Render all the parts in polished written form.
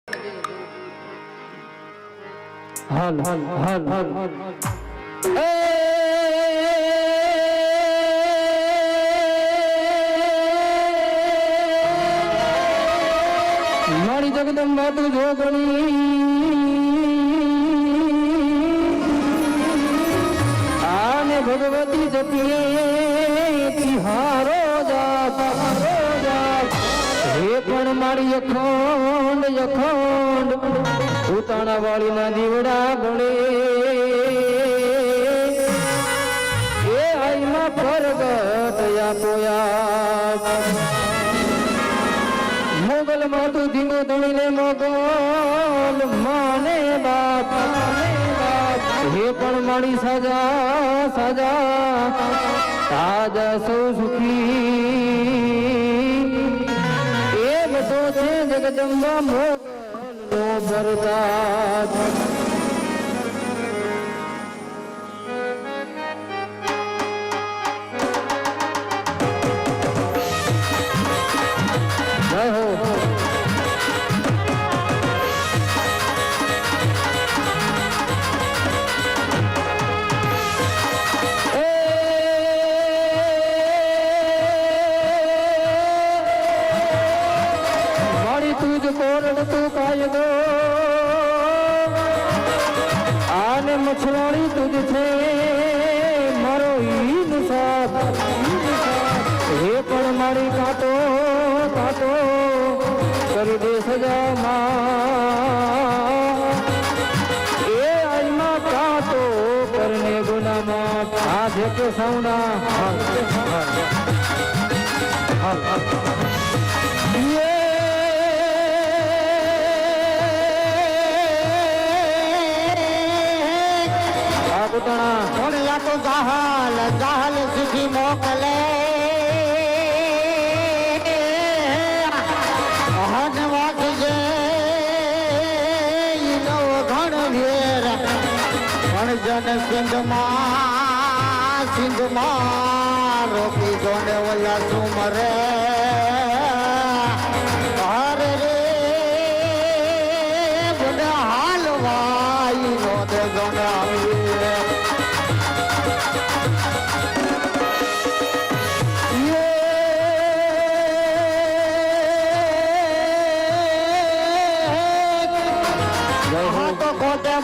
હલ હલ હલ હલ એ મારી જગદંબા તું જોગણી આને ભગવતી જતીએ તિહારો જાત હે પણ મારી અખંડ ઉતાણા વાળી ના દીવડા ગણે એ આઈમાં પ્રગટ પોયા મોગલ માં તું ધીંગો ધણીને મોગલ માને બાપ હે પણ મારી સાજા તાજા સૌ સુખી એ બધો છે જગદંબા મોગલ નો ભરતા જય હો તુજ કોરડ તું કાયદો આને મછવાણી તુજ છે મારો ઈન સાથ હે પણ મારી કાટો કરી દે સજામાં એ આઈમાં કાટો કરને ગુનામાં આજે કે સૌના થોડિયા તો જાહલ સુધી મોકલે હન વાગજે ઈનો ઘણ વેર પણ જન સિંધમાં રોકી જોને ઓલા સુમરે હરે રે બધા હાલવાઈ નો દે જોને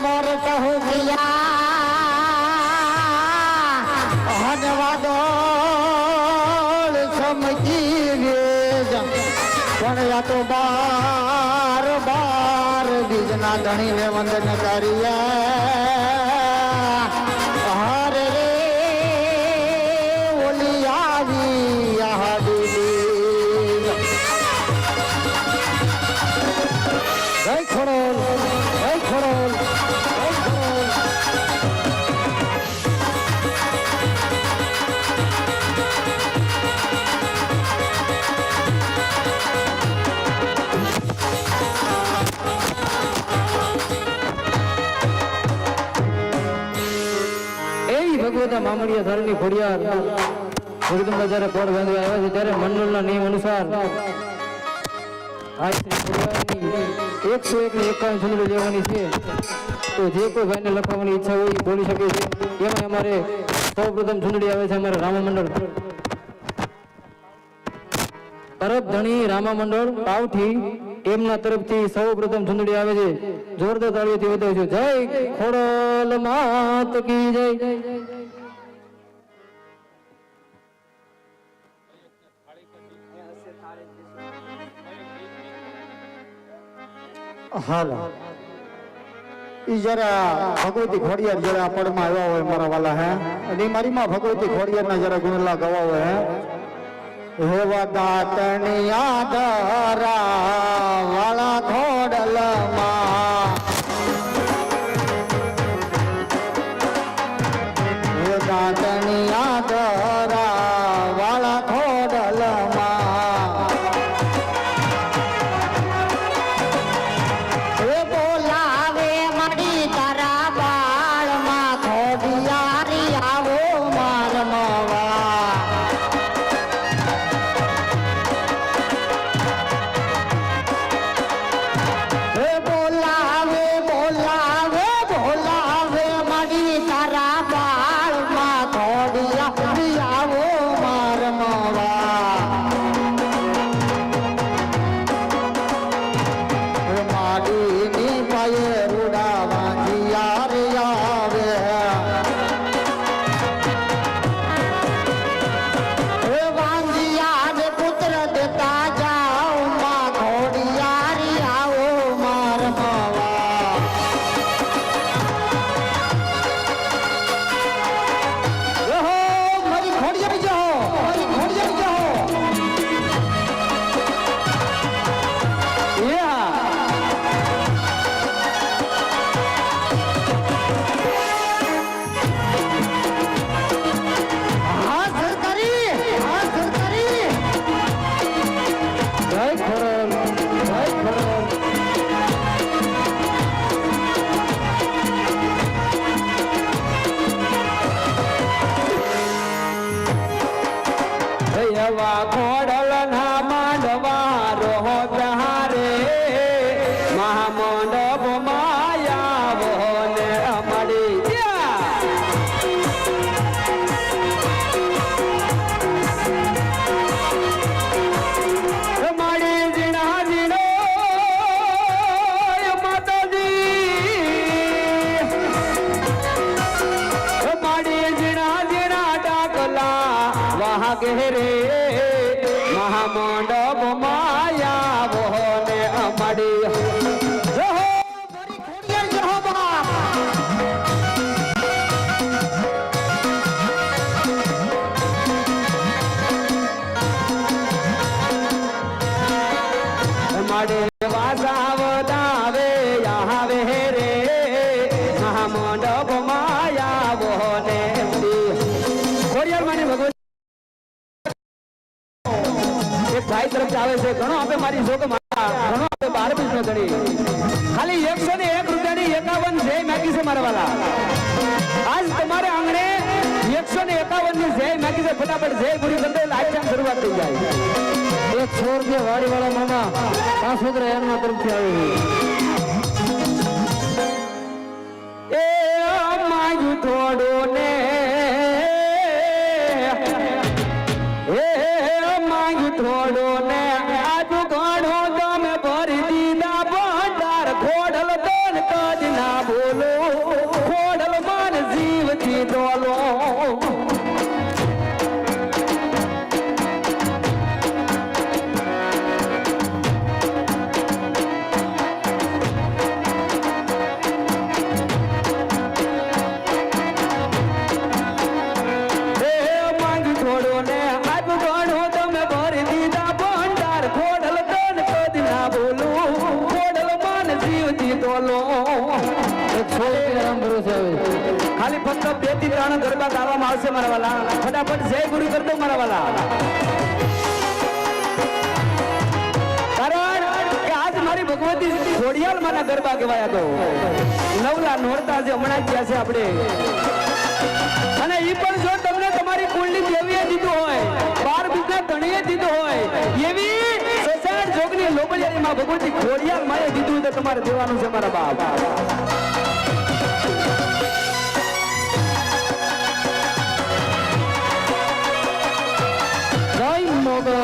મોર કહું હનવાદોળ સમજી વેજ પણ યા તો બાર બીજના ધણીને વંદન કરીએ હરે રે ઓલી આવી જય ખોડલ જય ખોડલ ભગવતા મામડિયા ધરની ખોડિયાર જગદંબા જયારે કોડ બાંધવા આવ્યા છે ત્યારે મંડળના નિયમ અનુસાર આ શ્રી ખોડિયારની 101 ને 51 ચંદ્ર લેવાની છે તો જે કોઈ ભાઈને લખાવવાની ઈચ્છા હોય એ બોલી શકે છે એમાં અમારે સૌપ્રથમ ચૂંટણી આવે છે અમારા રામા મંડળ તરફ ધણી રામા મંડળ પાવથી એમના તરફથી સૌપ્રથમ ચૂંટણી આવે છે જોરદાર તાળીઓથી વધાવું છું જય ખોડલ માત કી જય હાલો ઈ જરા ભગવતી ખોડિયાર જરા પડમાં આવ્યા હોય મારા વાલા હે અને મારી માં ભગવતી ખોડિયાર ના જરા ગુણલા ગવા હોય હે દાતણી આદરા વાળા ખોડલ માં હે દાતણી આદરા વાળા ખોડલ માં બોલાવે મળી તારા બાળમાં ખોડિયારી આવો મારમવા લાગે રે મહામંડપ માયા વોને અમાડી જય હો મારી ખોડિયાર જય હો બાપ માડે વાસાવદાવે આવે રે મહામંડપ માયા વોને ખોડિયાર માની ભગવતી એક ભાઈ તરફથી આવે છે ઘણો આપે મારી જોગ મારા ઘણો આપે 12 બીજ નો ધણી ખાલી 101 રૂપિયાની 51 જય માગી છે મારા વાલા આજ તમારે આંગણે 151 ની જય માગી છે ફટાફટ જય પૂરી કરી દો લાઈફ શરૂઆત થઈ જાય 100 રૂપિયા વાડી વાળા મામા 500 એમના તરફથી આવે એ માયું થોડું ને એ માયું થોડું ને આજુ ઘણું તમે ભરી દીધા ભંડાર ખોડલ તન કદ ના બોલો ખોડલ મન જીવથી ડોલો ખાલી ફક્ત 2 થી 3 ગરબા ગાવામાં આવશે મારા વાલા ફટાફટ જય ગુરુ કરી દો મારા વાલા કારણ કે આજ મારી ભગવતી ખોડિયાર માના ગરબા કહેવાયા તો નવલા નોરતા જે હમણાં ગયા છે આપણે અને ઈ પણ જો તમને તમારી કુળની દેવીએ દીધું હોય 12 બીજના ધણીએ દીધું હોય એવી સસાર જોગની લોબડિયાની માં ભગવતી ખોડિયાર માએ દીધું તો તમારે દેવાનું છે મારા બાપ મોગલ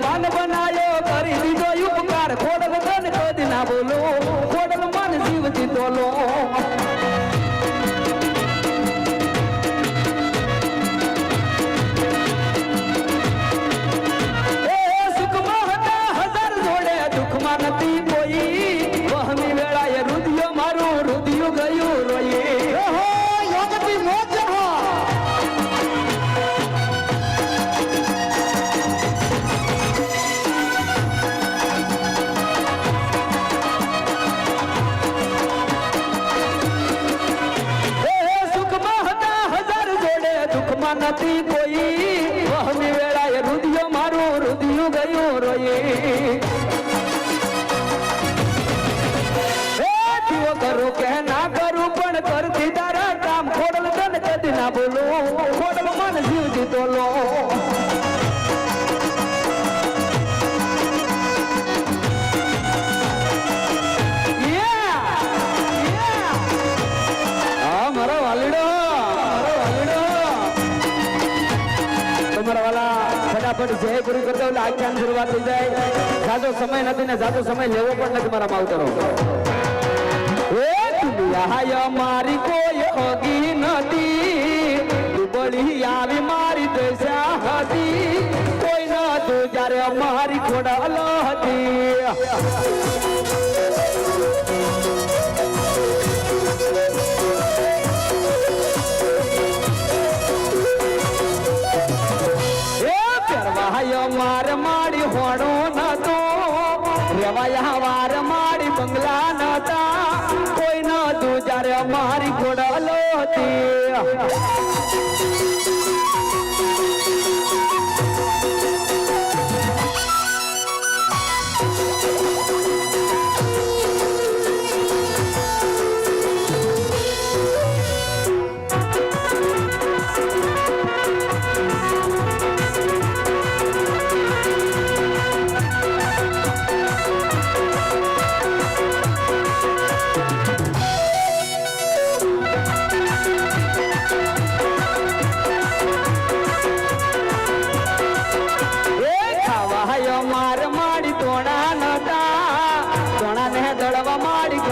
વાન બનાયો કરી દીધો ઉપકાર ખોડલ તન કદી ના બોલો ખોડલ મન જીવતી તોલો એ સુખમાં હતા હજાર જોડે દુઃખમાં નથી કોઈ વહમી વેળાએ રુધિયો મારું રુધિયું ગયું રોઈ હો યોગતી મોજ હો નથી કોઈ વહમી વેળાએ રુધિયો મારું રુધિયું ગયું રોઈ જીવો કરું કે ના કરું પણ કરતી તારા કામ ખોડલ તન કદી ના બોલો ખોડલ મન જીવતી તોલો મારો વાલીડો ફટાફટ જય ગુરુ કરતો એટલે આખ્યાન શરૂઆત થઈ જાય જાજો સમય નથી ને જાજો સમય લેવો પણ નથી મારા માવતરો એ દુનિયા મારી કોઈ હોગી નથી દુબળી આવી મારી દશા હતી કોઈ ન તું જ્યારે મારી ખોડાલ હતી માર માડી હોડો નતો રેવાયા વાર માડી બંગલા નતા કોઈ ન તું જ્યારે અમારી ખોડલો હતી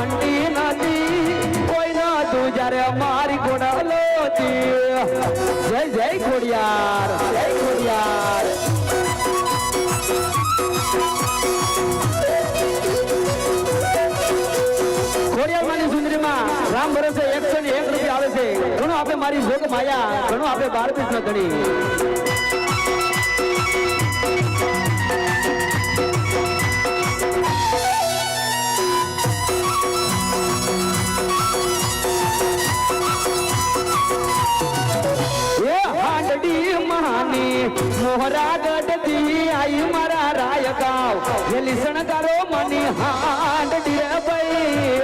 ઘંટી નથી કોઈ ના તું જ્યારે અમારી ઘોડાલોતી જય જય ખોડિયાર જય ખોડિયાર ખોડિયાર માની સુંદરીમાં રામ ભરોસે 101 રૂપિયા આવે છે ઘણું આપે મારી જોગ માયા ઘણું આપે 12 પીસ ન ગણી મોહરા ગઢથી આઈ મારા રાય ગાવ જેલી શણગારો મની હાંડડી રે ભાઈ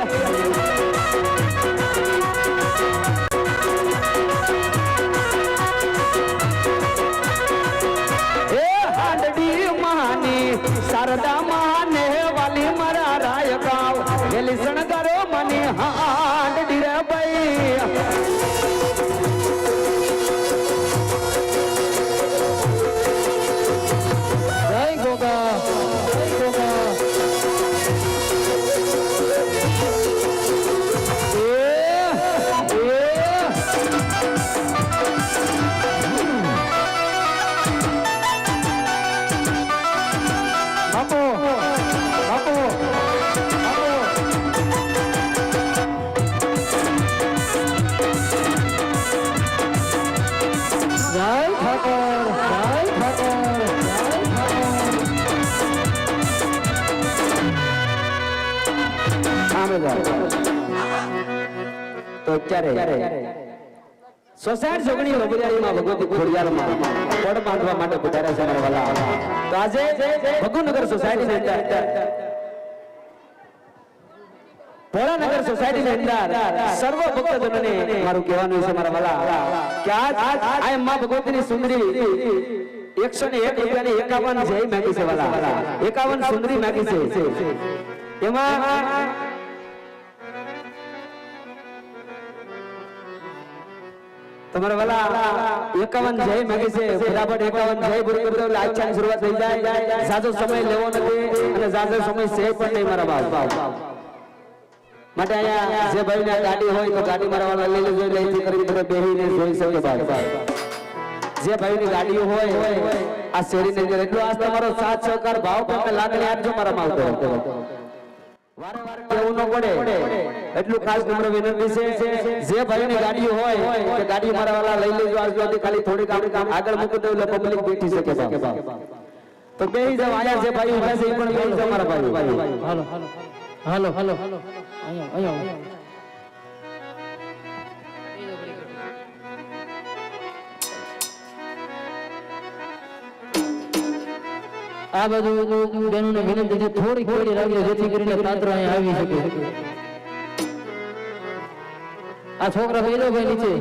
એ હાંડડી માની શારદા માને વાલી મારા રાય ગાવ જેલી શણગારો મની હાંડડી રે ભાઈ તો અત્યારે સોસાયટી જોગણી લોબરિયાળીમાં ભગવતી ખોડિયારમાં પડ બાંધવા માટે પધાર્યા છે મારા વાલા તો આજે ભગુનગર સોસાયટીની અંદર ભોળાનગર સોસાયટીની અંદર સર્વ ભક્તજનોને મારું કહેવાનું છે મારા વાલા કે આ માં ભગવતીની સુંદરી 101 રૂપિયાની 51 જય માગી છે વાલા 51 સુંદરી માગી છે એમાં તમારે વાલા 51 જય માગી છે ફટાફટ 51 જય પૂરી કરી દો આજની શરૂઆત થઈ જાય સાજો સમય લેવો નથી અને સાજો સમય છે પણ નહીં મારા બાપ માટે અહીંયા જે ભાઈને ગાડી હોય તો ગાડી મારા વાલા લઈ લેજો લઈથી કરી બધે બેહીને જોઈ શકે બાપ જે ભાઈની ગાડીઓ હોય આ શેરીની અંદર એટલો આજ તમારો સાથ સહકાર ભાવ પણ લાગણી આપજો મારા માવતર વારે વારે કેવું ન પડે એટલું ખાસ નમ્ર વિનંતી છે જે ભાઈની ગાડીઓ હોય કે ગાડી મારા વાલા લઈ લેજો આજથી ખાલી થોડીક આપણે કામ આગળ મૂકી દો એટલે પબ્લિક બેઠી શકે બાપ તો બેહી જાવ આયા જે ભાઈ ઉભા છે એ પણ બેહી જાવ મારા ભાઈ હાલો હાલો હાલો હાલો અહીંયા આ બધું બેનોને વિનંતી છે થોડી થોડી રાખજો જેથી કરીને પાત્ર અહીંયા આવી શકે આ છોકરા ભાઈ લો ભાઈ નીચે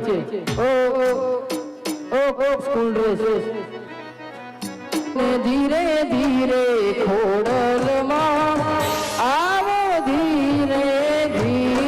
ઓ સ્કૂલ ડ્રેસ ધીરે ધીરે ખોડલમાં આવો ધીરે ધીરે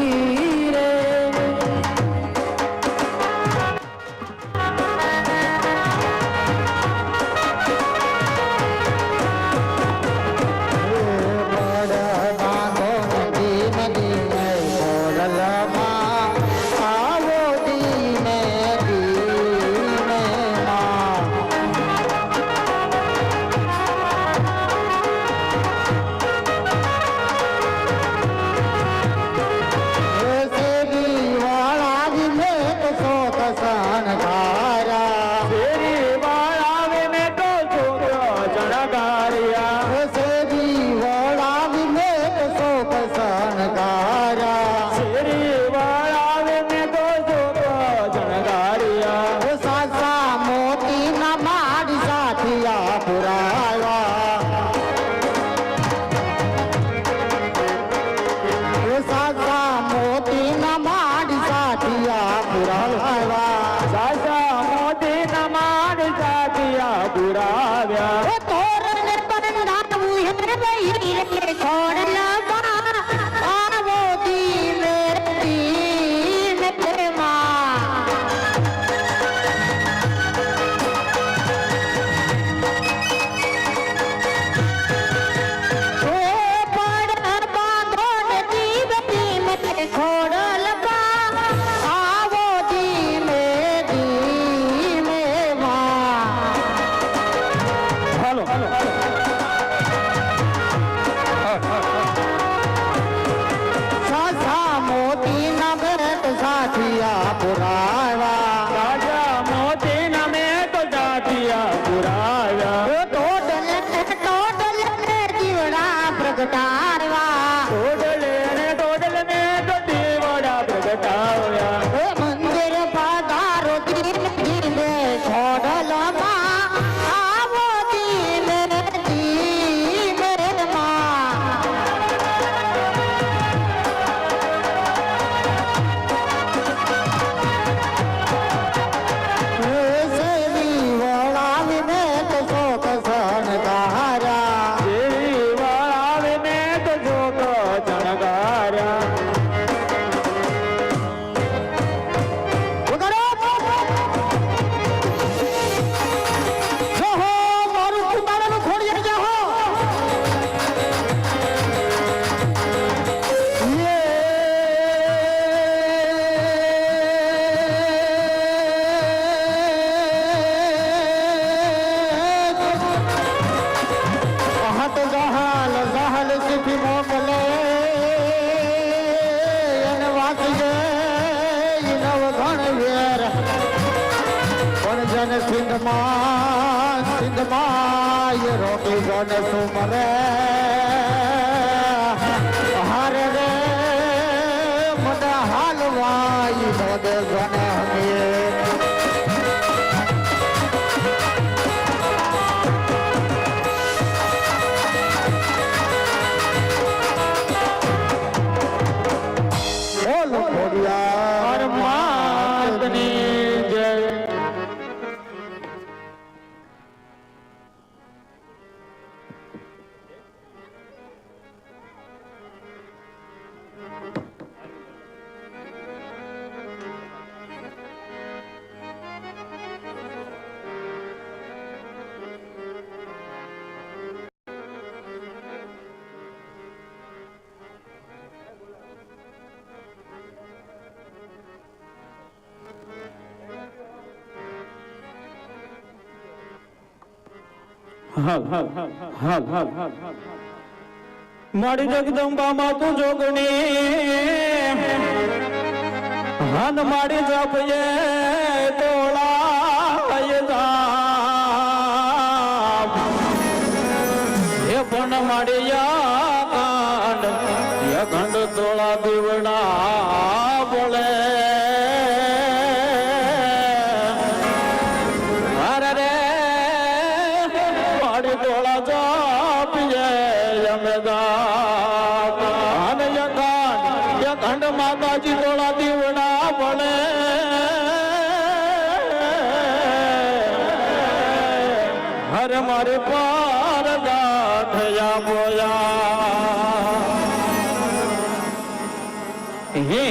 પ્રગટાવ્યા ટોડલે ને ટોડલ ને તો દેવડા પ્રગટાવ્યા એ મંદિર પધારો દીન જીને ખોડલમાં આવો દીન જીવનમાં સેવી વળાવીને તો શોક શણગાર્યા દેવી વાળાવે ને તો જોત જણગાર્યા વગાડો! જહો મારું કુંડાળાનું ખોડિયાર જહો! હાથ જહાલ જહાલ સીધી મોકલે એને વાંચજે ઈ નવ ઘણ વેર પણ જન સિંધમાં એ રોટી જન સુમરે હારે રે મને હાલવા ઈ નોદે જન હમીએ બોલો ખોડિયાર પરમાત્મની જય મારી જગદંબા માં તું જોગણી હન મારી જપયે તોળાય જાપ હે પણ મારી યાદ યગંડ તોળા દીવડા બોલે અરે રે મારી તોળા જાપયે યગંડ માતાજી તોળા દીવડા બોલે હર મારે પાર ગાઠયા બોયા હે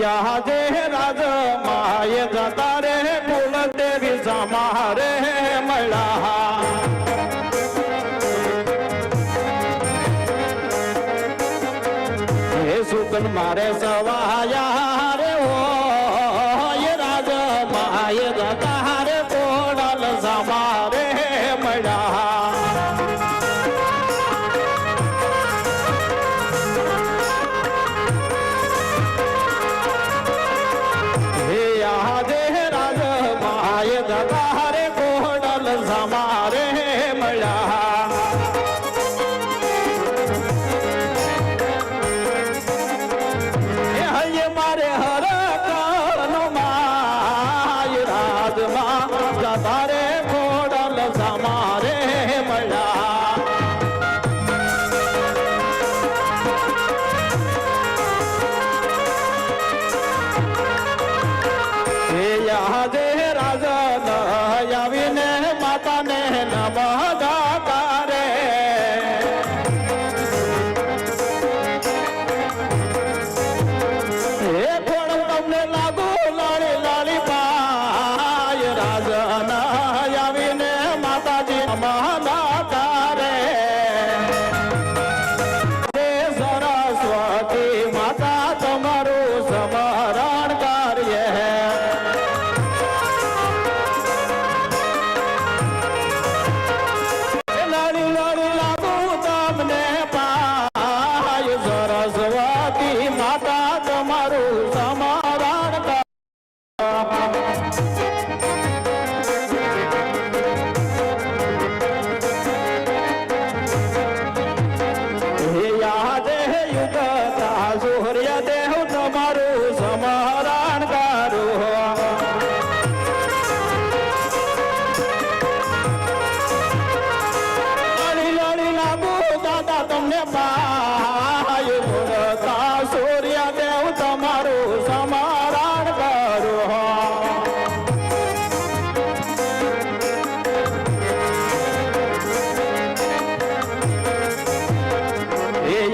યાદે રાજ માય જતા રે કુલ દેવી સમારે મળા સુકન મારે સવાયા રે ઓ રાજ માય જતા રે કોડલ સમારે મળ્યા હે યાદે રાજ માય જતા રે કોડલ સમારે મળ્યા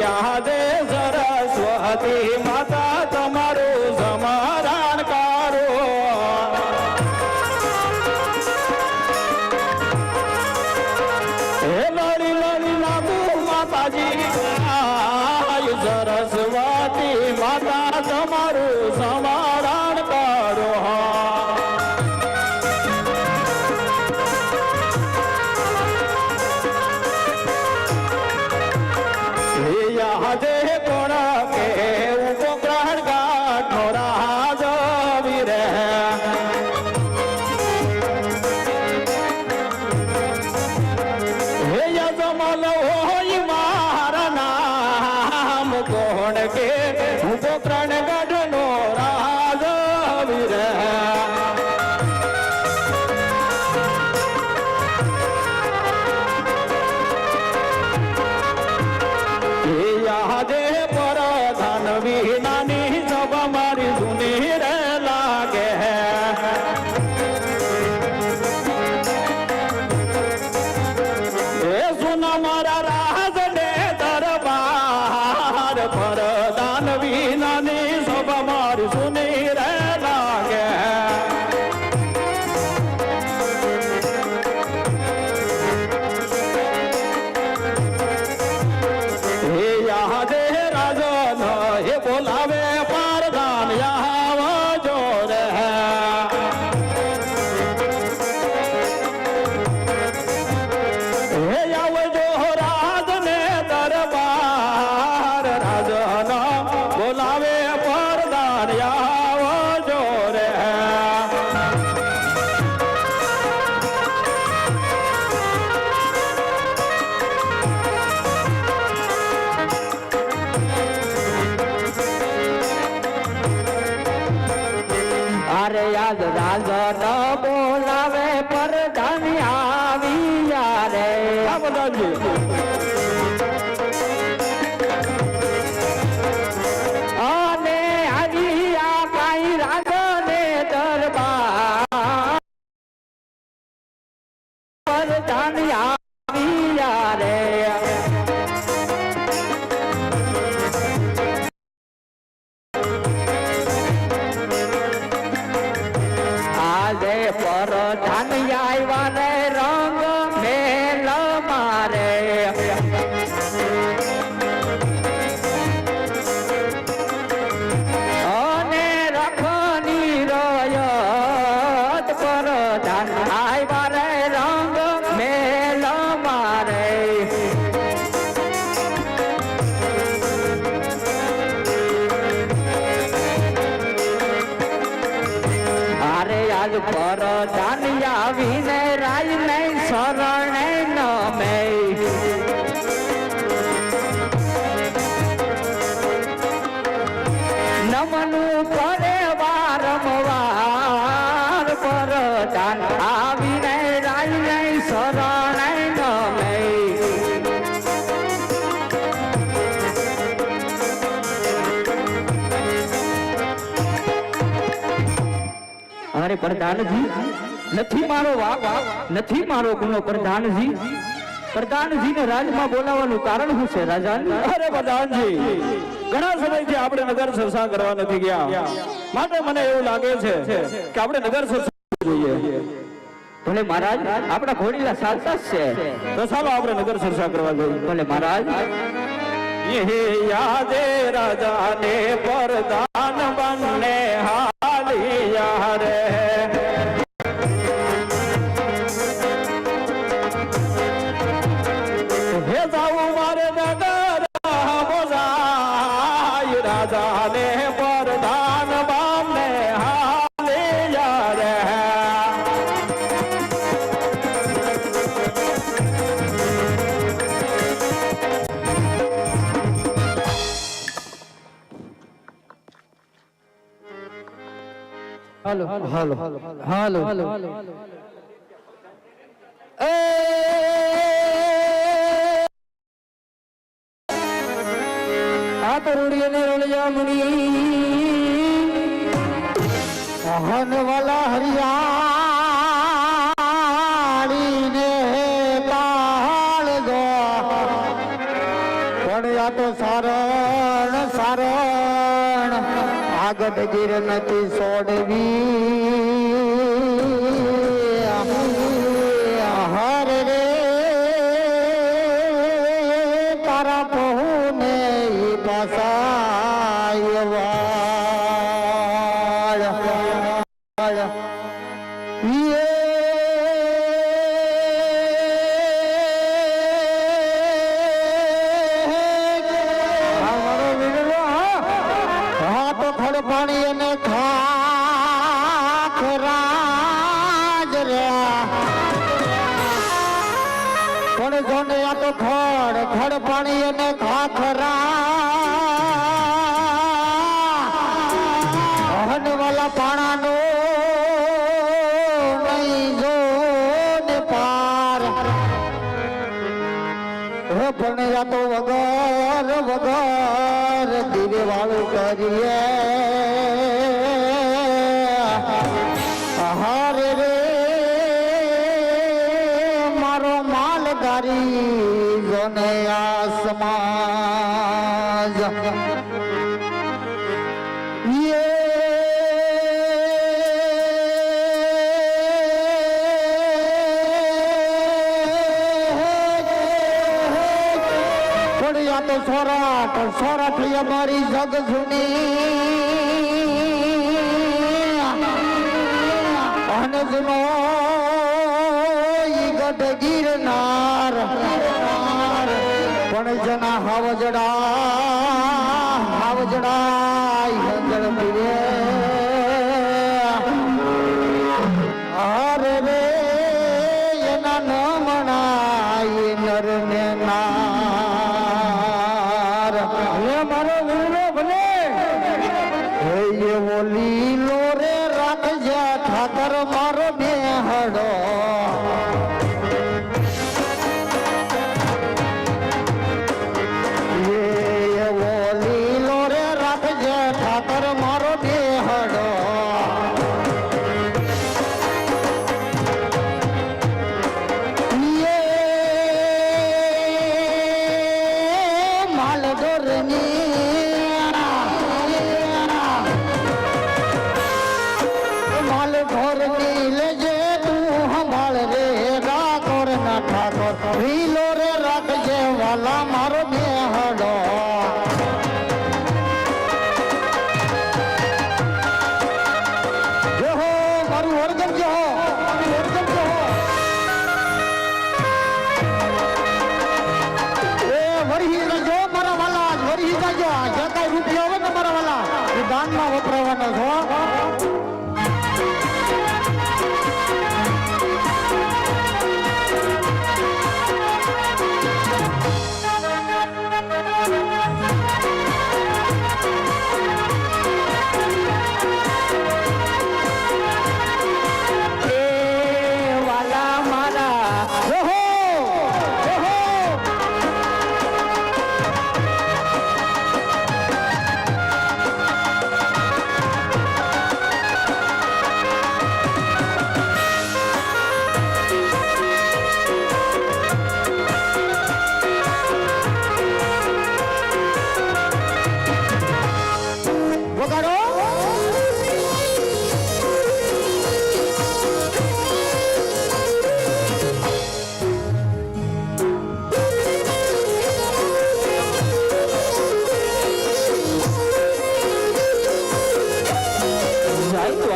યાદે સરસ્વતી માતા તમારું સમરણ કરો હે લડી લડી લાગુ માતાજી સરસ્વતી માતા તમારું સમરણ કરો યાદે કોણ કે ઉપગ્રહણ ગાંઠનો રાજ વીરે હે યજમલ હોય મારા નામ કોણ કે ઉપગ્રહણ ગાંઠનો રાજ વીરે યાદે પરધાન વિનાની સભા મારી જૂની રે લાગે એ સુના મારા રાજ ને દરબાર પરધાન વિનાની સભા મારી જૂની રે લાગે યાદે રાજન હે બોલાવે પરધાન આવજો રે હે આવજો રાજ ને દરબાર રાજન બોલાવે પરધાન આવજો રે અરે યાદ રાજ બોલાવે પરધાન આવી રે અને આવી આ કાઈ રાજ ને દરબાર પરધાન આવી રે આજે પરધાન આવ્યા રે રંગ મેલ મારે અને રખની રયત પરધાન આવ્યા રે રંગ મેલ મારે અરે આજ પરધાન આવીને રાજ નહીં શરણે નમે નમનું કરે વારંવાર પરધાન આવીને રાજ નહીં શરણે નમે અરે પ્રધાનજી નથી મારો વાક નથી મારો ગુનો પ્રધાનજી પ્રધાનજીને રાજમાં બોલાવવાનું કારણ શું છે રાજા? અરે પ્રધાનજી ઘણા સમયથી આપણે નગર સરસા કરવા નથી ગયા માટે મને એવું લાગે છે કે આપણે નગર સરસા જોઈએ. ભલે મહારાજ આપણા ઘોડીલા સાચા છે તો ચાલો આપણે નગર સરસા કરવા જોઈએ. ભલે મહારાજ. ये यादे राजा ने प्रधान बनने हालिया रे हे जाऊ मारे नगर बोजाई राजा ने प्रधान बनने हालिया रे હાલો હાલો હાલો હાલો એ આ તો રૂડિયે ને રોળિયા મુની હન વાલા હરિયાળી ને કાળ ગો પણ આ તો સારણ સારણ આગળ ગીર નથી છોડવી હર રે તારા પહોને પાસાય વાળ પાણી અને ખાખરાજ રે પણ જોને આ તો ખડ પાણી અને ખાખરા હનવાલા પાણાનો નહીં જો ને પાર હે પણ આ તો વગર વગર દીવે વાળું કરીએ હારે રે મારો માલગારી જોને આ સમાજ પડ્યા તો સોરાટ થઈ અમારી જગ જૂની અને જૂનો ઈ ગઢ ગિરનાર પણ જના હાવજડા હંજળ પીરે હરે રે એના ન મણાય નર ને નાર હે મારો વીરો ભલે હે એવો લીલો રે રાખજે ઠાકર મારો બેહડો એવો લીલો રે રાખજે ઠાકર મારો બેહડો વીલો રે રાખજે વાલા મારો બેહડો જો હો મારું વર્ગન જો એ વરહી જજો મારા વાલા વરહી જજો જે કાંઈ રૂપિયા હોય ને મારા વાલા એ દાનમાં વપરાવાના છો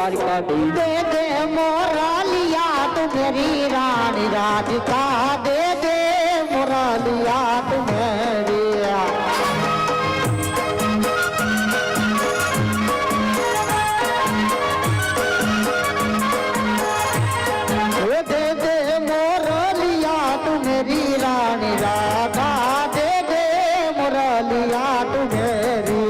दे दे मोरालिया तू मेरी रानी राधिका दे दे मोरालिया तू मेरी दे दे मोरालिया तू मेरी रानी राधा दे दे मोरालिया तू मेरी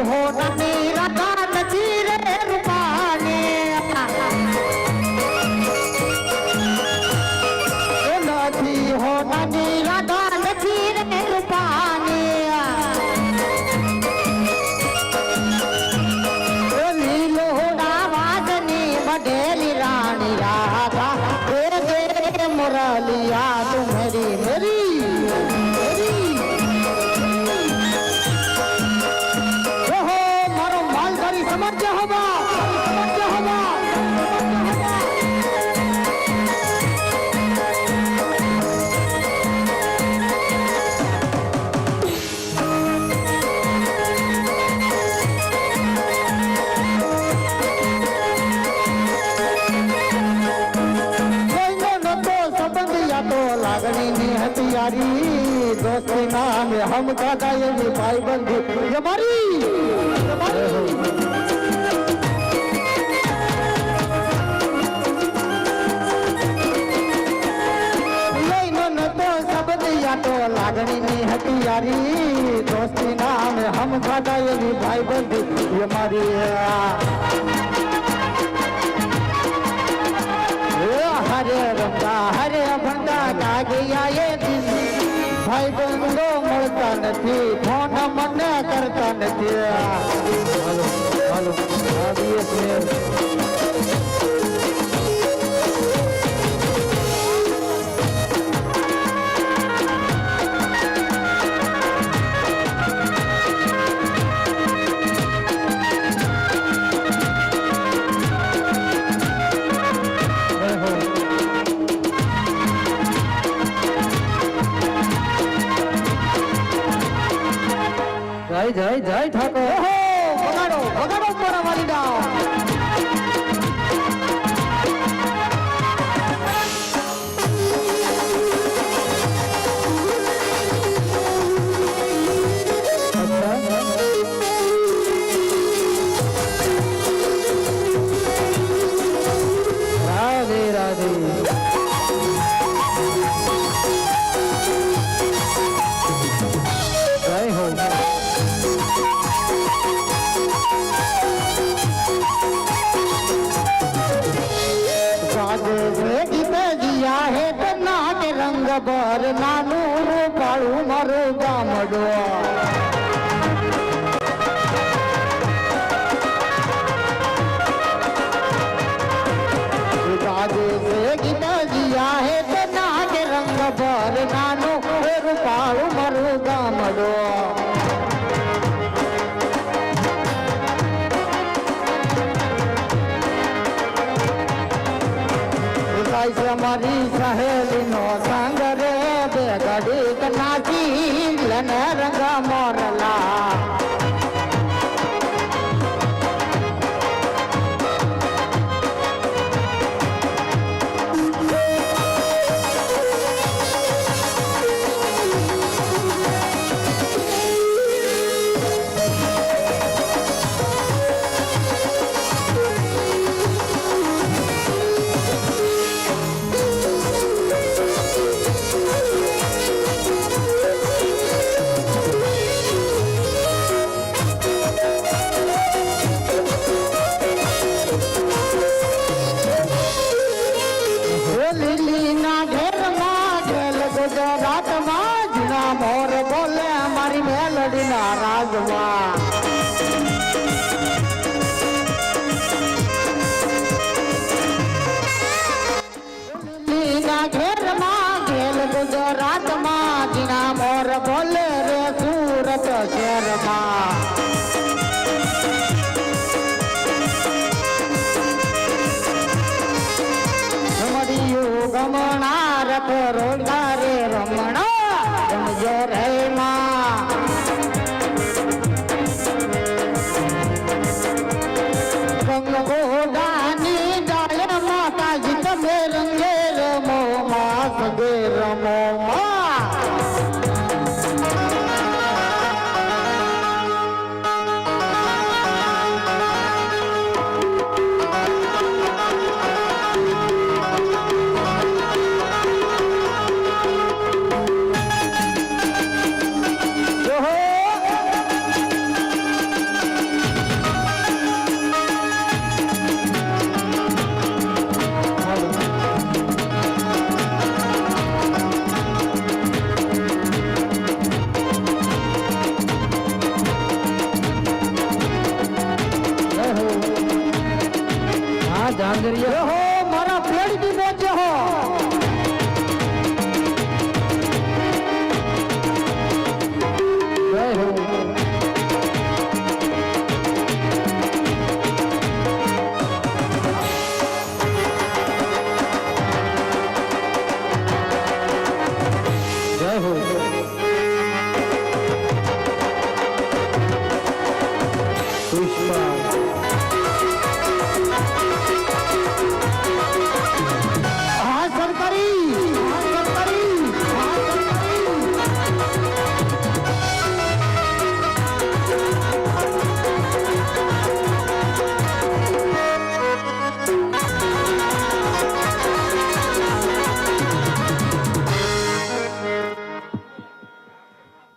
हो ननी रता ढेली रानी राधा तेरे तेरे मुरलिया तू मेरी मेरी मेरी ओहो मारो माल तारी समझ जा हवा समझ जा हवा लागनी नी हथियारी दोस्ती नाम हम काका ये भी भाई बंधु हमारी तो सब दिया तो लागनी नी हथियारी दोस्ती नाम हम काका ये भी भाई बंधु हमारी हरे रंगा हरे भंगा कागिया ये दिन भाई बंधो મળતા નથી ફોન મને કરતા નથી હાલો હાલો આ દિવસ મેં જય જય જય ઠાકોર ઓહો વગાડો વગાડો મારા વાલીડા રાધે રાધે જય હો રંગ ભર નાનું રૂપાળું મારું ગામડો ગીતા હે તો નાચ રંગ ભર નાનું રૂપાળું મારું ગામડો મારી સહેલી નો સંગ રે બે ઘડી નાચી લને રંગ મોરલા મોર બોલે અમારી મેલડી ના રાજમાં ઘેરમાં ઘેલ ગુજરાતમાં જીના મોર બોલે રે સુરત શહેરમાં રમડિયું ગમણા રખ રોડના રે રમણા રમજો રે માં ગંગોડાની ડાળ માતાજી તમે રંગે રમો માં સગે રમો માં હા જાંજરિયા હો મારા પેડથી પહોંચે હો જય હો જય હો પુષ્પા હા સરકારી હા સરકારી હા સરકારી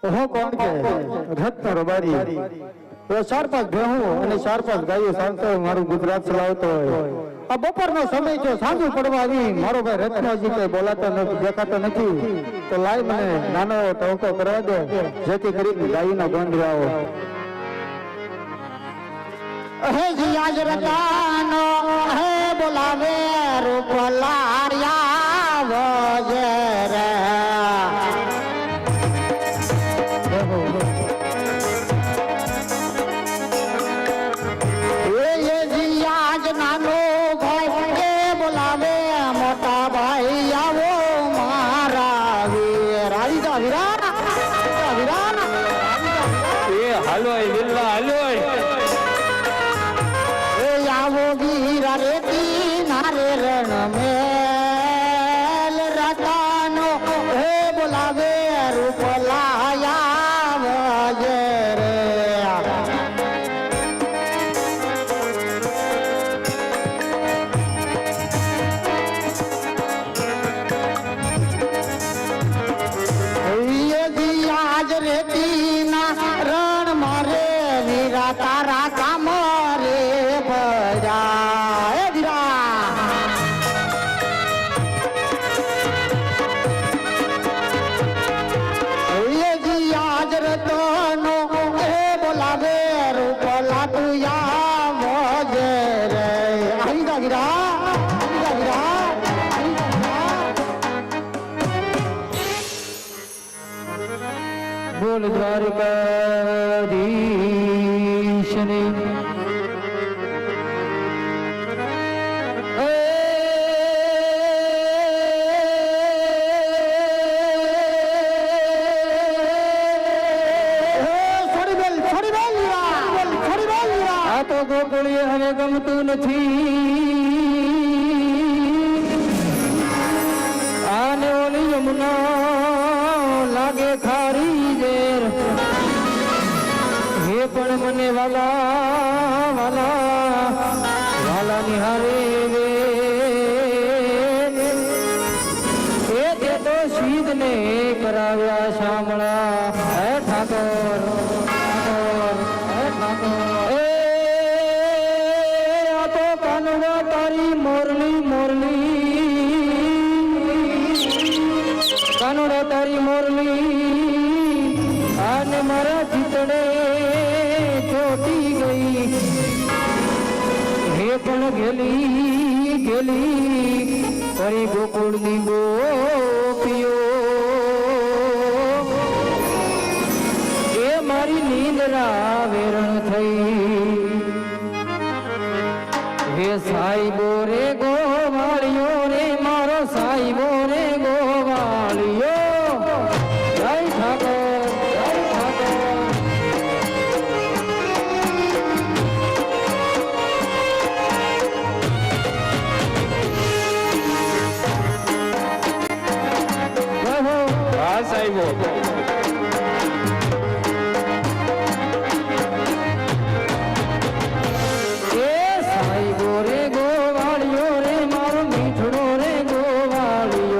ઓહો કોણ કે રત્ન રબારી તો 4-5 ભેહું અને 4-5 ગાયો સાંતો મારું ગુજરાત ચલાવતો હોય આ બપોરનો સમય છે સાંજુ પડવા આવી મારો ભાઈ રત્નજી કઈ બોલાતો નથી દેખાતો નથી તો લાઈ મને નાનો ટોકો કરવા દે જેથી કરીને ગાયનો ગંધ આવો હે જીયાજ રતાનો હે બોલાવે રૂપ લારિયા વજરે મોટા ભાઈ આવો મારા વીર રાજા વીરા એ હાલો લીલા હાલો એ આવો વીરા રે કિનારે રણ મેલ રતાનો હે બોલાવે રૂપ લાયા વજરે રણ મારે વીરા તારા કામ રે ભજા વીરા આજ રતનો હે બોલાવે રૂપ લાટુયા મોજે રે આવી જા વીરા બોલ દ્વારકાધીશને આ તો ગોકુળીએ હવે ગમતું નથી આને ઓલી યમુના લાગે ખારી ઝેર હે પણ મને વાલા વાલા વાલા નિહારે વે એ તે તો શીદને કરાવ્યા શામળા હે ઠાકોર હે ઠાકોર એ આ તો કાનડા તારી મોરલી કાનડા તારી મોરલી આને મારા ચિતડે ચોટી ગઈ હે પણ ઘેલી કરી ગોકુળની ગોપીઓ એ મારી નીંદરા વેરણ થઈ હે સાઈબો રે ગોવાળિયો રે મારો સાઈબો રે ગોવાળિયો જય ઠાકોર જય ઠાકોર જય હો હા સાહેબો એ સાઈબો રે ગોવાળિયો રે મારો મીઠડો રે ગોવાળિયો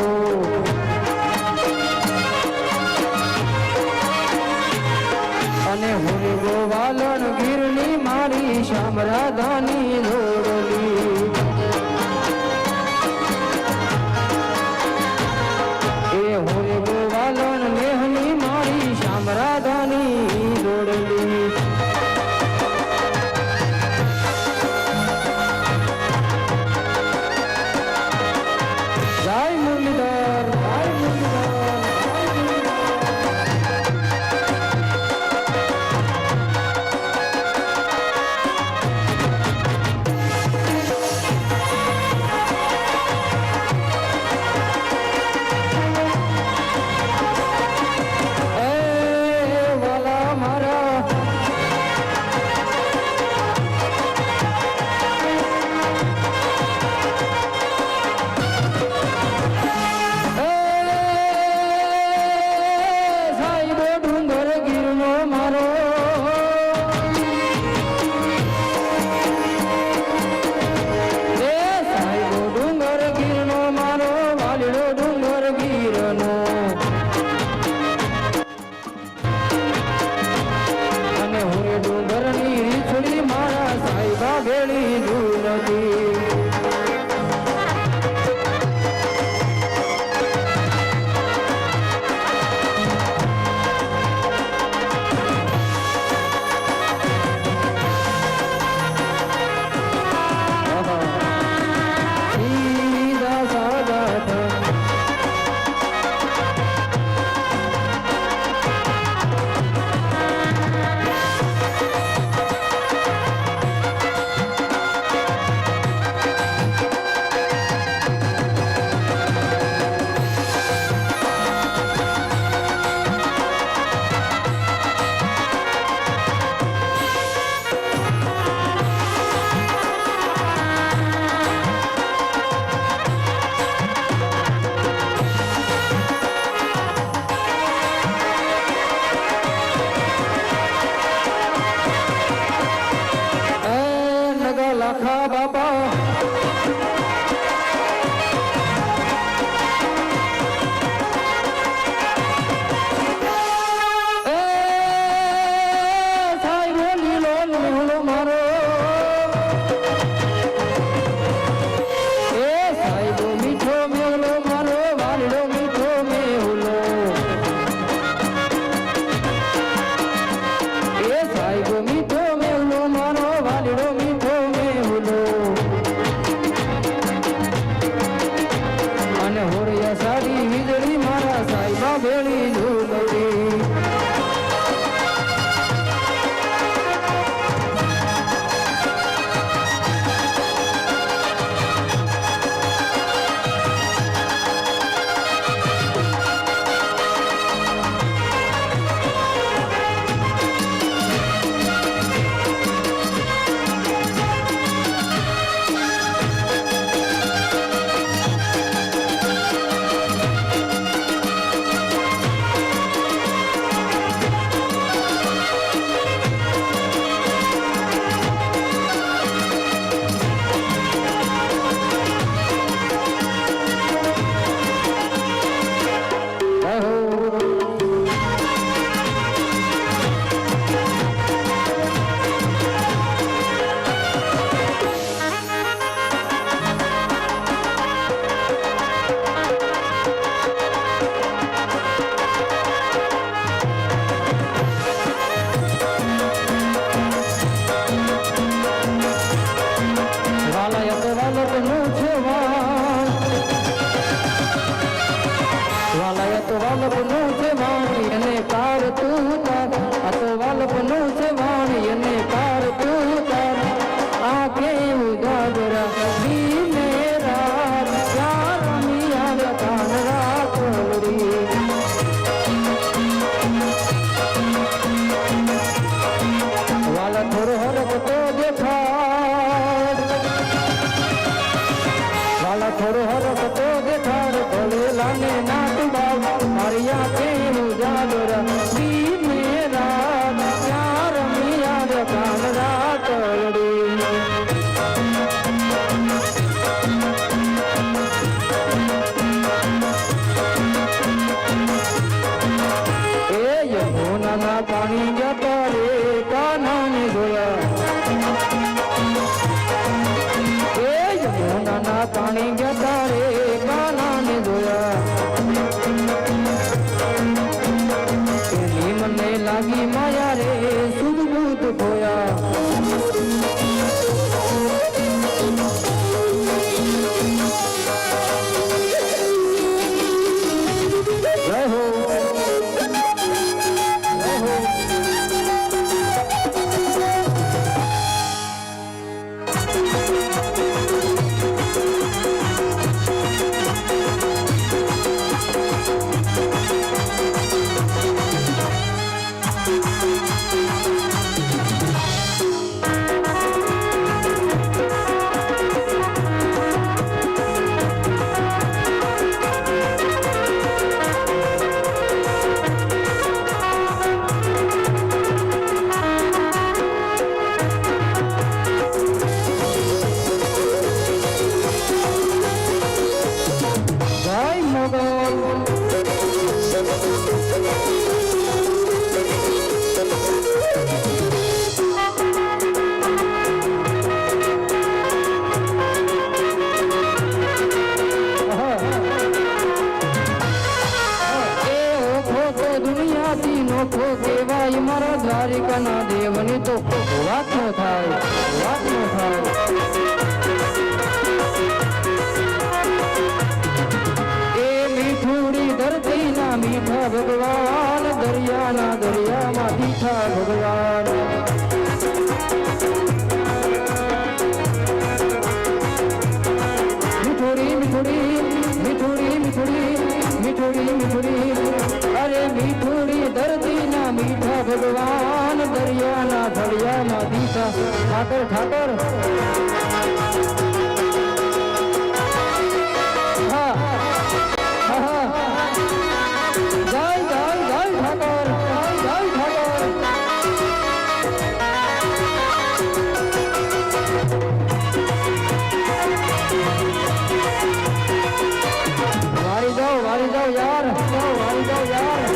પાણી ગયા તારે કાનાને જોયા એની મને લાગી માયા રે સુધબૂત ખોયા જય હો જય હો જય મોગલ દુનિયાથી નોખો કેવાય મારા દ્વારિકાના દેવની તો વાત નો થાય વાત નો થાય એ મીઠુડી ધરતીના મીઠા ભગવાન દરિયાના દરિયામાં મીઠા ભગવાન મીઠુડી મીઠુડી મીઠુડી મીઠુડી મીઠુડી મીઠુડી અરે મીઠુડી ધરતીના મીઠા ભગવાન દરિયાના દરિયામાં મીઠા ઠાકર ઠાકર હા હા જય જય જય ઠાકર જય જય ઠાકર વારી જાઓ યાર વારી જાઓ યાર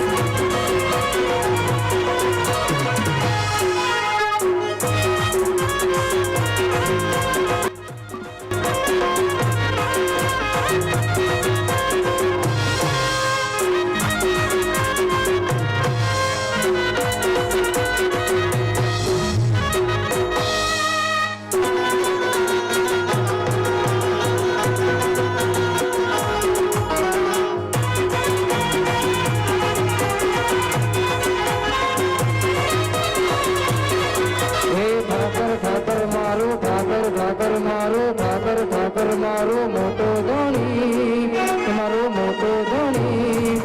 ઠાકર મારો મોટો ધણી તમારો મોટો ધણી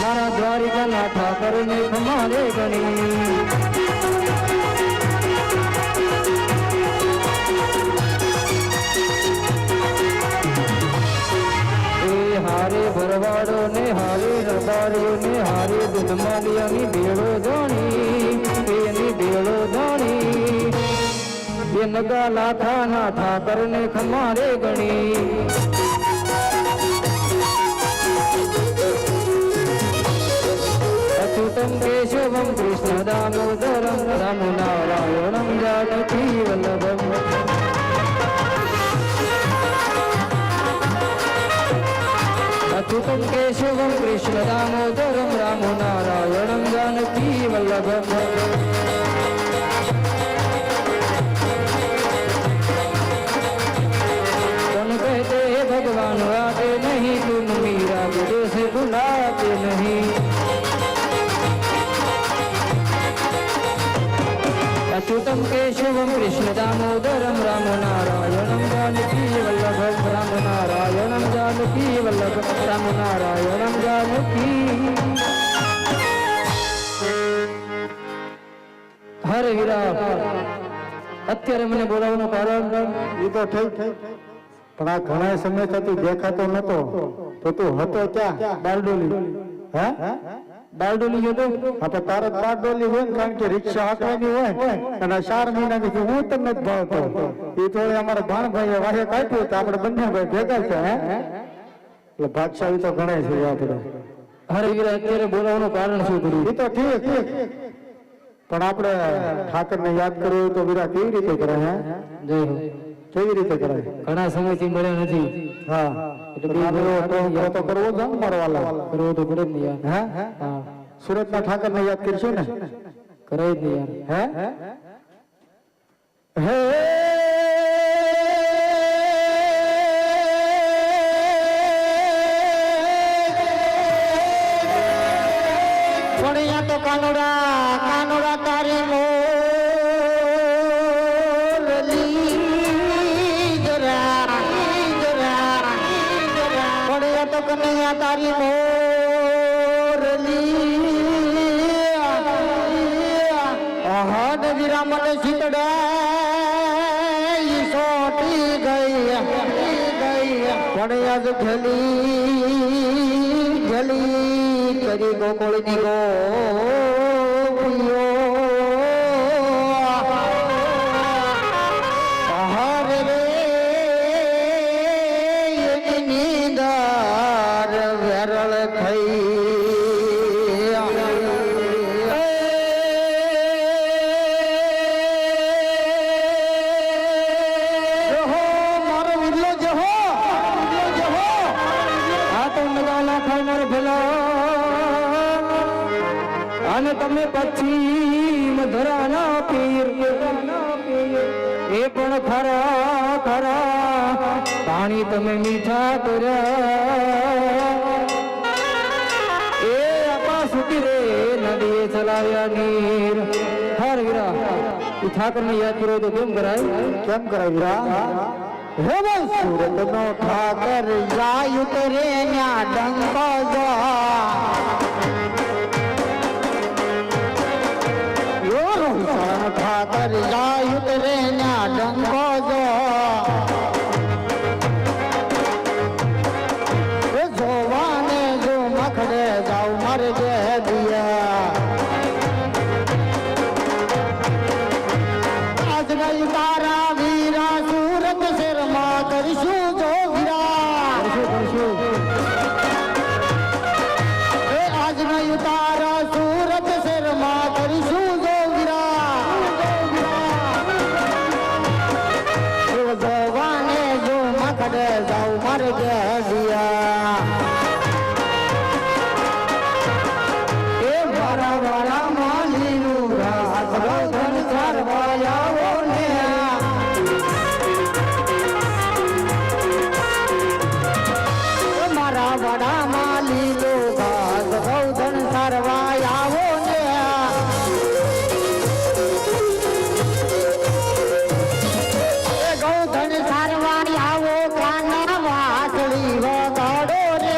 મારા દ્વારિકાના ઠાકર ને તમારે ગણી હારે ભરવાડો ને હારે રબારીઓ ને હારે દુધમાલિયાની બેડો ધણી એની બેડો ધણી એ નગા લાખાના ઠાકર ને ખમારે ગણી અચ્યુતમ કેશવમ કૃષ્ણ દામોદરમ રામ નારાયણમ જાનકી વલ્લભમ અચ્યુતમ કેશવમ કૃષ્ણ દામોદરમ રામ નારાયણમ જાનકી વલ્લભમ कहते भगवान आते नहीं तुम मीरा गुरु से बुलाते नहीं अच्युतम केशवम कृष्ण दामोदरम राम नारायणम जानकी वल्लभम राम नारायणम जानकी वल्लभम राम नारायणम जानकी हरे वीरा અત્યારે મને બોલાવવાનું કારણ એ તો ઠીક પણ આ ઘણા સમયથી તું દેખાતો નતો તો તું હતો ક્યાં બારડોલી હે બારડોલી ગયો તો આપણે તારે બારડોલી હોય ને કારણ કે રિક્ષા હાંકવાની હોય અને 4 મહિનાની થી હું તમને જ ભાવતો એ થોડે અમારા ભાણભાઈએ વાહે કાઢ્યું તો આપણે બંને ભાઈ ભેગા છે હે એટલે ભાગશાળી તો ઘણા છે આપણે હરે વીરા અત્યારે બોલાવવાનું કારણ શું કર્યું એ તો ઠીક પણ આપણે ઠાકરને યાદ કરવું તો વીરા કેવી રીતે કરે હે જય હો કેવી રીતે કરાય? ઘણા સમયથી મળ્યા નથી. હા એટલે એટલે બે તો કરવો જ ને મારા વાલા. કરવો તો પડે જ ને યાર. હે હા સુરતના ઠાકરને યાદ કરશું ને? કરાય જ ને યાર. હે હે પણ તો કાનોડા કાનોડા તારી મોરલી જરા જરા પણ તો કનૈયા તારી મોરલી આહા ને વિરામન શીતડે સોટી ગઈ પણ આજ જલી કરી ગોકુળની ગોપીઓ હરે રે એની નીંદર વેરળ થઈ મારો વિરલો જહો આ તો નગાલા ખાનાર ભલા અને તમે પશ્ચિમ ધરાના પીર એ પણ ખરા ખરા પાણી તમે મીઠા કર્યા એ આપા સુકી રે નદીએ ચલાવ્યા નીર હર વીરા એ ઠાકરને યાદ કરો તો કેમ કરાય? કેમ કરાય? હે ભાઈ સુરત નો ઠાકર જાય ઉતરે ન્યા ડંકો ઠાકર જાય ઉતરે ન્યા ડંકો જોવાને જો મખડે જાવ મર જે દિયા આજ નહીં તારા વીરા સુરત શેરમાં કરીશું જો વીરા એ આજ નહીં તારા સુરત શેરમાં કરીશું જો વીરા જોવાને જો મખડે જાવ મર જે દિયા એ મારા વાળા માલીનું રાત રોધન ચારવાયાઓ ને મારા વાળા માલીનું રાત રોધન ચારવાયાઓ ને એ ગૌધન ચારવાયાઓ કાના વાસળી વગાડો રે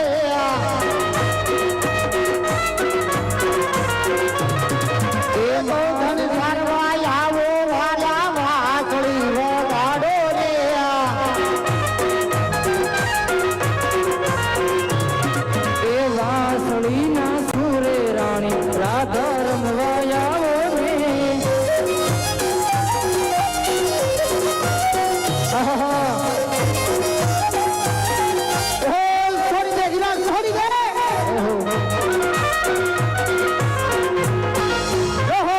એ ગૌધન ચારવાયાઓ વાલા વાસળી વગાડો રે એ વાસળીના સુરે રાણી રાધા રમવા આવો રે છોડી દે હીરા છોડી દે ઓહો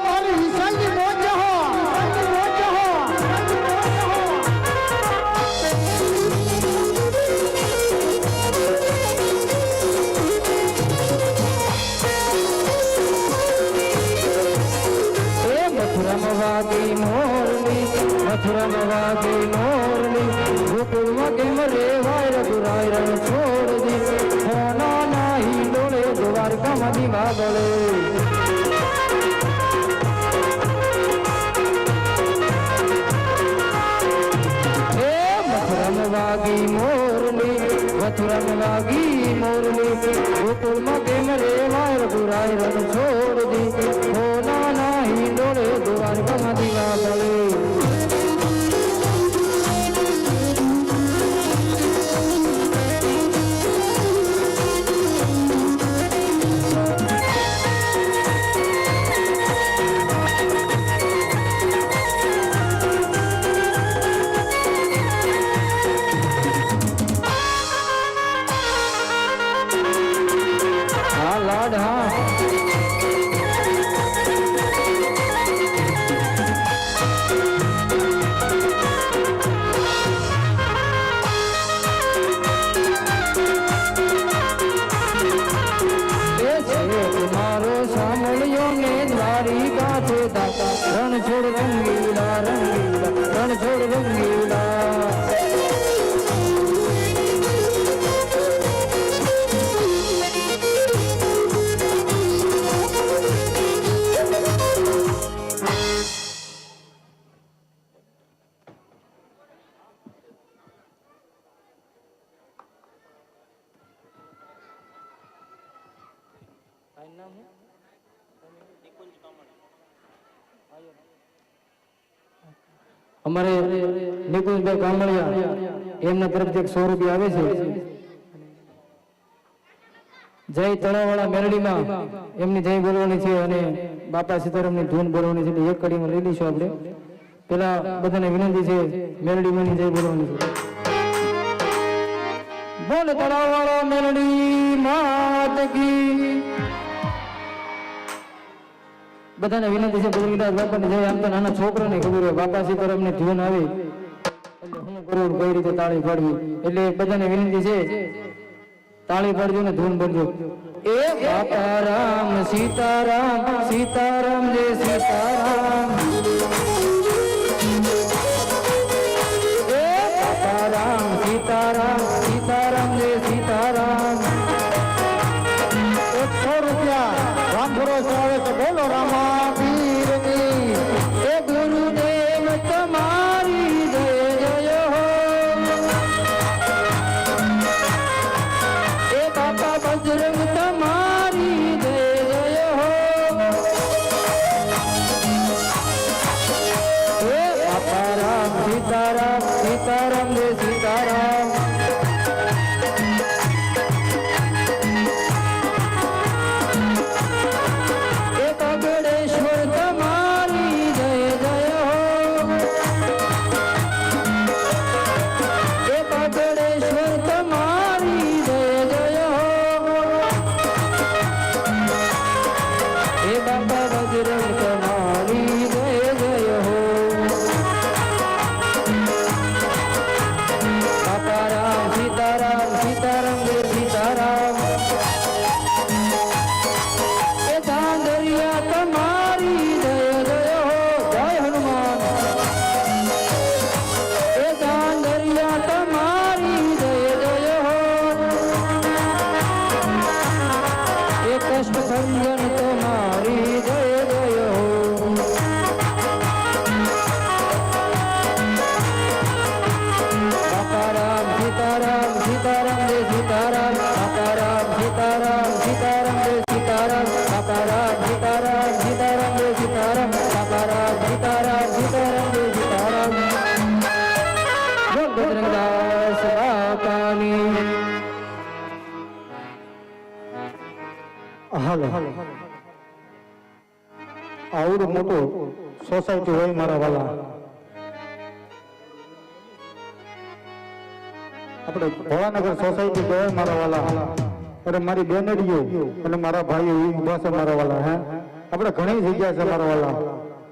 મારી વિશાલની મોજ હો એ મથુરામાં વાગી મોરલી ગોકુળમાં કેમ રેવાય રઘુરાય રણ છોડ દી હોના નાહી ડોળે દ્વારકામાં દીવા બળે એ મથુરામાં વાગી મોરલી ગોકુળમાં કેમ રેવાય રઘુરાય રણ છોડ દી હોના નાહી ડોળે દ્વારકામાં દીવા બળે લાડ હા રંગીલા રંગીલા રણ છોડ રંગીલા અમારે નિકુંજભાઈ કામળિયા એમના તરફથી 100 રૂપિયા આવે છે. જય તળાવવાળા મેરડીમાં એમની જય બોલવાની છે અને બાપા સીતારામની ધૂન બોલવાની છે. એક કડીમાં લઈ લઈશું આપણે. પેલા બધાને વિનંતી છે મેરડીમાંની જય બોલવાની છે. બોલ તળાવવાળા મેરડી માત કી. બધાને વિનંતી છે બદ્રીનાથ બાપાને જય. આમ તો નાના છોકરાને ખબર હોય બાપા સીતારામની ધૂન આવે એટલે હું કરું કઈ રીતે તાળી પાડવી. એટલે બધાને વિનંતી છે તાળી પાડજો ને ધૂન ભરજો. એ બાપા રામ સીતારામ સીતારામ જય સીતારામ. એ બાપા રામ સીતારામ સીતારામ જય સીતારામ. 100 રૂપિયા રામ ભરોસે આવે તો બોલો રામા પીરની. એ ગુરુદેવ તમારી જય જય હો. એ બાપા બજરંગ તમારી જય જય હો. એ બાપા રામ સીતારામ સીતારામ જય સીતારામ. એ કાગડેશ્વર તમારી જય જય હો. એ કાગડેશ્વર તમારી જય જય હો. એ બાપા બજરંગ તમારી જય જય હો. બાપા રામ સીતારામ સીતારામ જય સીતારામ. એ ધાંધરિયા તમારી જય જય હો. જય હનુમાન. એ ધાંધરિયા તમારી જય જય હો. એ કષ્ટભંજન તમારી જય જય હો. બાપા રામ સીતારામ સીતારામ જય સીતારામ. બાપા રામ સીતારામ સીતારામ જય સીતારામ. બાપા રામ સીતારામ સીતારામ જય સીતારામ. બાપા રામ સીતારામ સીતારામ જય સીતારામ. બોલ બજરંગદાસ બાપાની. હાલો આવડું મોટું સોસાયટી હોય મારા વાલા. આપણે ભોળાનગર સોસાયટી કહેવાય મારા વાલા. અરે મારી બેનડીઓ અને મારા ભાઈઓ એ ઉભા છે મારા વાલા. હે આપણે ઘણી જગ્યા છે મારા વાલા.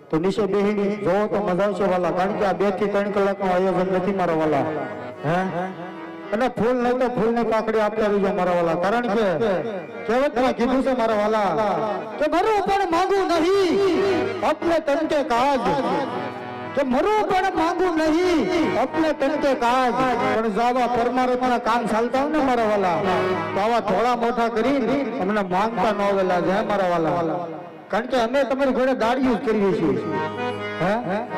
તો નીચે બેહીને જોવો તો મજા આવશે વાલા. કારણ કે આ 2 થી 3 કલાકનું આયોજન નથી મારા વાલા. હે અને ફૂલ નહીં તો ફૂલની પાકડી આપતા રહીજો મારા વાલા. કારણ કે કહેવતમાં કીધું છે મારા વાલા કે મરું પણ માંગુ નહીં અપને તન કે કાજ. કે મરું પણ માંગુ નહીં અપને તન કે કાજ. પણ જાવા પરમાત્માના કામ ચાલતા હોય ને મારા વાલા તો આવા થોડા મોટા કરી અમને માંગતા ન આવેલા છે મારા વાલા. કારણ કે અમે તમારી ઘરે દાડિયું જ કરીએ છીએ. હે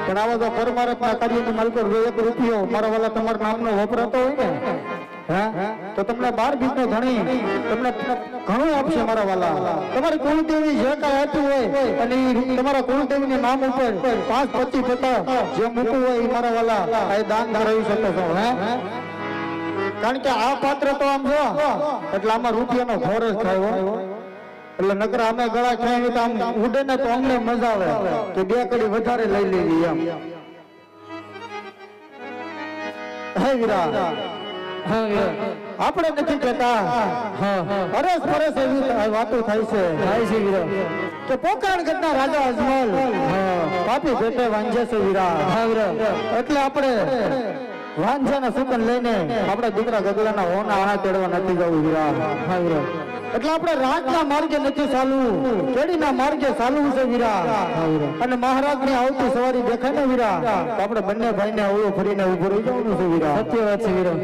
પણ આવા તો પરમાત્મા કાર્યની માલિકો 1 રૂપિયો મારા વાલા તમારા નામનો વપરાતો હોય ને હે તો તમને 12 બીજનો ધણી તમને ઘણું આપશે મારા વાલા. તમારી કુળદેવી જે કાંઈ આપ્યું હોય અને તમારા કુળદેવીના નામ ઉપર 5, 25, 50 જે મૂકવું હોય એ મારા વાલા આ દાન ધરાવી શકો છો. હે કારણ કે આ પાત્ર તો આમ જો એટલે આમાં રૂપિયાનો ઘોર જ થાય હોય. એટલે નકર અમે ગળા ખાઈ તો આમ ઉડે ને તો અમને મજા આવે કે 2 કડી વધારે લઈ લેવી એમ. હે વીરા આપણે નથી કહેતા અરસ પરસ એવી વાતો થાય છે વીરા કે પોકાણ કરતા રાજા અજમલ પાપી પેટે વાંજે છે વીરા. એટલે આપણે વાંજાના સુકન લઈને આપણા દીકરા ગગલાના હોના આણા તેડવા નથી જવું વીરા. એટલે આપણે રાજના માર્ગે નથી ચાલવું, કેડીના માર્ગે ચાલવું છે વીરા. અને મહારાજની આવતી સવારી દેખાય ને વીરા, તો આપણે બંને ભાઈને અવળું ફરીને ઊભું રહી જવાનું છે વીરા. સત્ય વાત છે વીરા.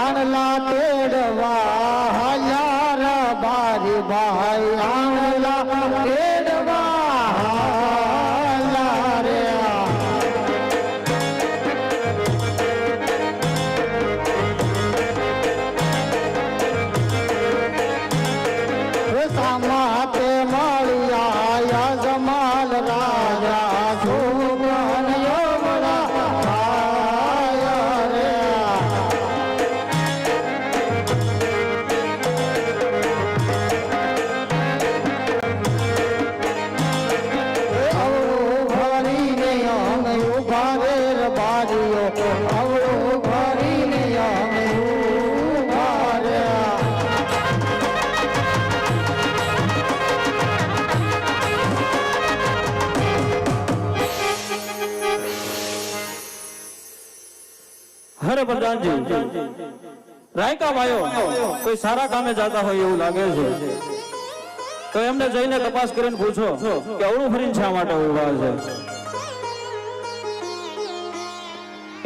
આણલા તેડવા યાર બારી ભાઈ, આણલા તેડવા યાર. સામા તે મળ્યા જમાલ રાજા સુમન યમરા. અરે પ્રધાનજી, રાયકા ભાઈઓ કોઈ સારા કામે જતા હોય એવું લાગે છે, તો એમને જઈને તપાસ કરીને પૂછો કે અવળું ફરીને શા માટે ઉભા છે.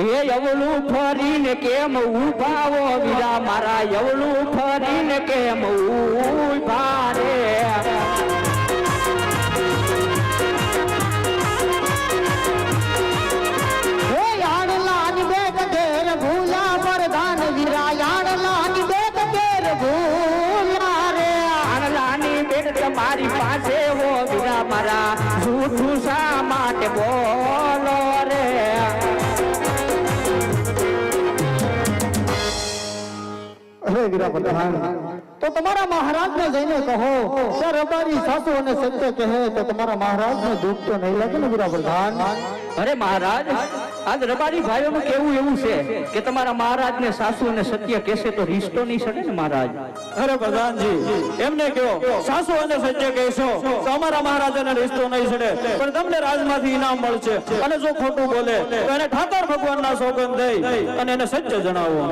એ અવળું ફરીને કેમ ઉભાવો વીરા મારા, અવળું ફરીને કેમ ઉભા રે. તમારી પાસે હો વીરા મારા, જૂઠું શા માટે બોલો રે. અરે વીરા પ્રધાન, તો તમારા મહારાજને જઈને કહો કે રબારી સાસુ અને સત્ય કહે તો તમારા મહારાજને દુઃખ તો નહીં લાગે ને વીરા પ્રધાન. અરે મહારાજ, આજ રબારી ભાઈઓનું કેવું એવું છે કે તમારા મહારાજને સાસુ અને સત્ય કહેશે તો રિશ્તો નહીં સડે ને મહારાજ. અરે પ્રધાનજી, એમને કહો સાસુ અને સત્ય કહેશો તો અમારા મહારાજાને રિશ્તો નહીં સડે, પણ તમને રાજમાંથી ઇનામ મળશે. અને જો ખોટું બોલે તો એને ઠાકર ભગવાનના સોગંદ દઈ અને એને સત્ય જણાવો.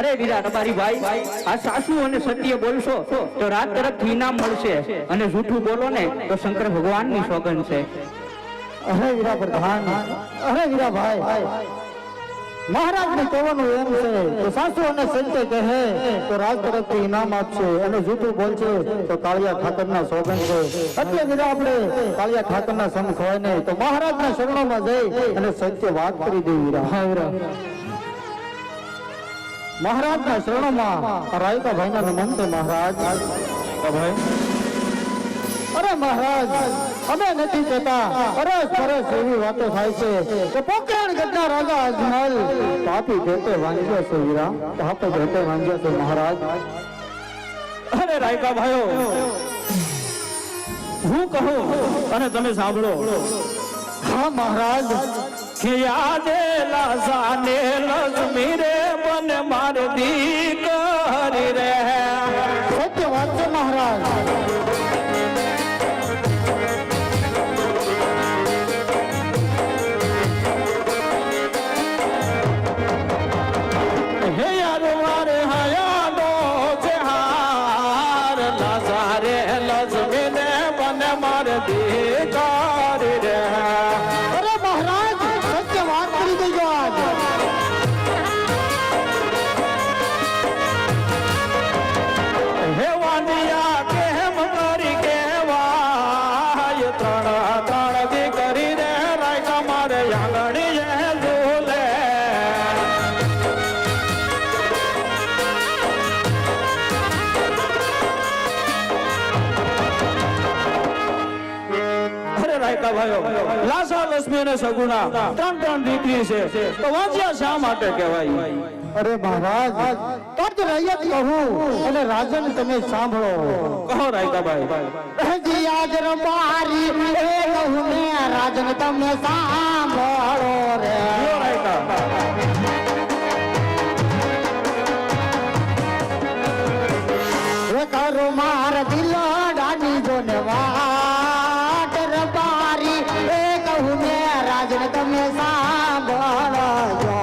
અરે વીરા રબારી ભાઈ, આ સાસુ અને સત્ય બોલશો તો રાત તરફથી ઇનામ મળશે, અને જૂઠું બોલો ને તો શંકર ભગવાનની સોગંદ છે. અરે વીરા પ્રધાન, અરે વીરા ભાઈ, મહારાજને કહેવાનું એમ છે કે સાસુ અને સત્ય કહે તો રાજ તરફથી ઇનામ આપશે, અને જૂઠું બોલશે તો કાળિયા ઠાકરના સોગંદ છે. એટલે વીરા આપણે કાળિયા ઠાકરના સંગ હોય ને તો મહારાજના શરણોમાં જઈ અને સત્ય વાત કરી દે વીરા. હા વીરા, મહારાજના શરણોમાં રાયકા ભાઈના નમન છે મહારાજ. ભાઈ, અરે મહારાજ, અમે નથી કહેતા, અરસ પરસ એવી વાતો થાય છે કે પોકરણ ગઢના રાજા અજમલ પાપી ભેટે વાંજ્યો છે વીરા, પાપે ભેટે વાંજ્યો છે મહારાજ. અરે રાયકા ભાઈઓ, હું કહું અને તમે સાંભળો. હા મહારાજ. કે યાદે લાસાને લક્ષ્મી રે બન માર દીકરી રે. સત્ય વાત છે મહારાજ. હે યાર મારે હયાનો છે હાર, લાસારે લક્ષ્મી ને બન માર દીકરી રે. અરે મહારાજ, સત્ય વાત કરી દેજો આજ. હે વાંડિયા કેમ કરી કેવાય, ત્રણ ત્રણ દીકરી રે રાયકા મારે આંગણી એ ઝૂલે. અરે રાયકા ભાઈઓ, લાસા લક્ષ્મી અને સગુણા ત્રણ ત્રણ દીકરી છે, તો વાંચ્યા શા માટે કહેવાય? અરે મહારાજ, તો જ રૈયત કહું અને રાજન તમે સાંભળો. કહો રાયકાભાઈ. હજી આજ રબારી એ કહું ને રાજન તમે સાંભળો રે. રાયકા રાજને તમે સાંભળજો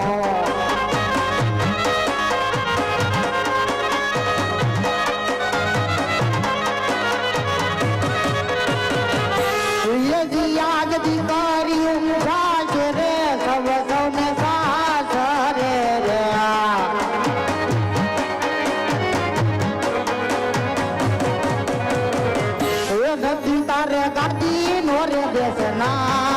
યાદ દીકરીઓ સાસે રે સૌ સૌને સાસરે રે નથી તારે ગાડી નો રે દેશના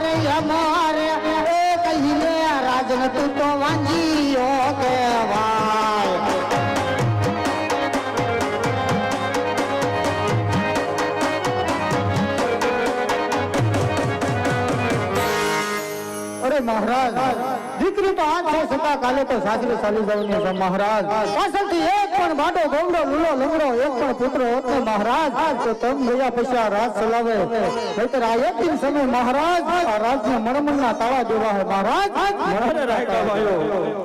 રે અમારે એ કહીને રાજન તું તો વાંજીયો કહેવાય અરે મહારાજ દીકરી તો આજ છે છતાં કાલે તો સાસરે ચાલી જવાની છે મહારાજ પાછળથી એક પણ બાડો ગોમડો લૂલો લંગડો એક પણ પુત્ર હોત ને મહારાજ તો તમ ગયા પછી આ રાજ ચલાવે નહીતર આ એક દિન સમય મહારાજ આ રાજને મણમણના તાળા દેવા હે મહારાજ અરે રાયકા ભાઈઓ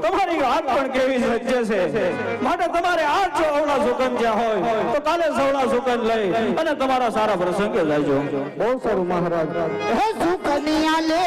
તમારી વાત પણ કેવી સજ્જે છે માટે તમારે આજ જો અવળા સુકન જ્યાં હોય તો કાલે સવળા સુકન લઈ અને તમારા સારા પ્રસંગે જાયજો બહુ સારું મહારાજ હે સુકનિયા લે